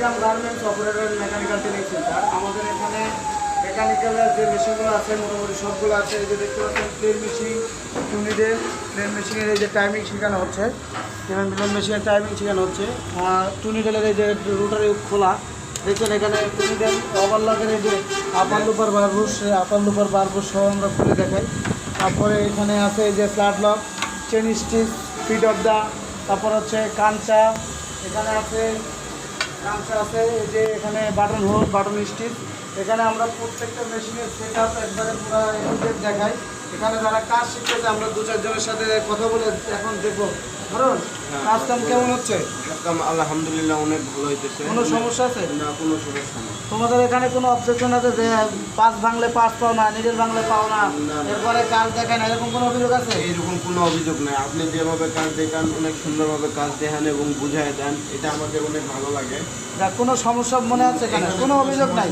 Nizam garments operator mechanical training centre. আমাদের এখানে মেকানিক্যালের যে মেশিনগুলো আছে মোটামুটি সবগুলো আছে। এই যে দেখতে পাচ্ছেন প্লেন মেশিন, টুনিডেল প্লেন মেশিনের এই যে টাইমিং শেখানো হচ্ছে, প্লেন মেশিনের টাইমিং শেখানো হচ্ছে। টুনিডেলের এই যে রোটারি খোলা দেখছেন, এখানে টুনিডেল ওভারলকের এই যে আপার লুপার বারবুশ, আপার লুপার বারবুশ সহ আমরা খুলে দেখাই। তারপরে এখানে আছে এই যে flat lock, chain stitch, fit of the, তারপর হচ্ছে কাঞ্চা, এখানে আছে কাঞ্চা আছে, এই যে এখানে বাটন হোল, বাটন স্টিচ। এখানে আমরা প্রত্যেকটা মেশিনের সেট আপ একবারে পুরো এডিটেড দেখাই। এখানে যারা কাজ শিখতেছে আমরা দু চারজনের সাথে কথা বলে এখন দেখবো। ধরুন কাজ কাম কেমন হচ্ছে? আলহামদুলিল্লাহ অনেক ভালো হইতেছে। কোনো সমস্যা আছে? না, কোনো সমস্যা নেই। তোমাদের এখানে কোনো অবজেকশন আছে যে পাঁচ ভাঙলে পাঁচ পাও না, নিজের ভাঙলে পাও না, এরপরে কাজ দেখায় না, এরকম কোনো অভিযোগ আছে? এইরকম কোনো অভিযোগ নেই। আপনি যেভাবে কাজ দেখান, অনেক সুন্দরভাবে কাজ দেখান এবং বুঝাই দেন, এটা আমাদের অনেক ভালো লাগে। যাক, কোনো সমস্যা মনে হচ্ছে কেন? কোনো অভিযোগ নাই।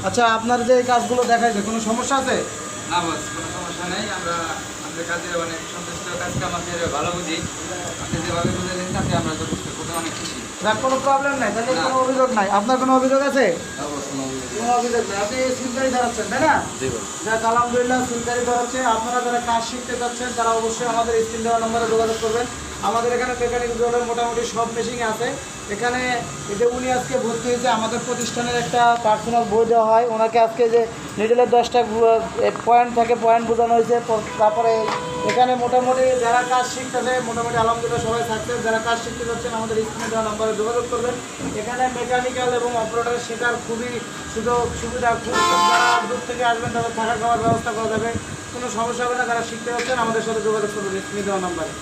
আচ্ছা, আপনার যে এই কাজগুলো দেখাইছে কোনো সমস্যা আছে? না বস, কোনো সমস্যা নেই। আমরা আমাদের কাজের অনেক সন্তুষ্ট, কাজটা আমাদের ভালো বুঝি। আপনি যেভাবে বুঝেছেন তাতে আমরা যথেষ্ট প্রথমে অনেক খুশি। যাক, কোনো প্রবলেম নাই, তাহলে কোনো অভিযোগ নাই। আপনার কোনো অভিযোগ আছে? কোনো অভিযোগ নাই। আপনি সিলকারি ধরাচ্ছেন, তাই না? যাক, আলহামদুলিল্লাহ সিলকারি ধরাচ্ছে। আপনারা যারা কাজ শিখতে যাচ্ছেন তারা অবশ্যই আমাদের স্ক্রিন দেওয়া নম্বরে যোগাযোগ করবেন। আমাদের এখানে মেকানিক জলের মোটামুটি সব মেশিন আছে। এখানে এই যে উনি আজকে ভর্তি হয়েছে, আমাদের প্রতিষ্ঠানের একটা পার্সোনাল বই দেওয়া হয় ওনাকে। আজকে যে নিডেলের 10টা পয়েন্ট থাকে, পয়েন্ট বোঝানো হয়েছে। তারপরে এখানে মোটামুটি যারা কাজ শিখতেছে মোটামুটি আলহামদুলিল্লাহ সবাই থাকছে। যারা কাজ শিখতে যাচ্ছেন আমাদের স্ক্রিনে দেওয়া নম্বরে যোগাযোগ করবেন। এখানে মেকানিক্যাল এবং অপারেটর শেখার খুবই সুবিধা। খুব যারা দূর থেকে আসবেন তাদের থাকা খাওয়ার ব্যবস্থা করা যাবে, কোনো সমস্যা হবে না। যারা শিখতে যাচ্ছেন আমাদের সাথে যোগাযোগ করবেন স্ক্রিনে দেওয়া নম্বরে।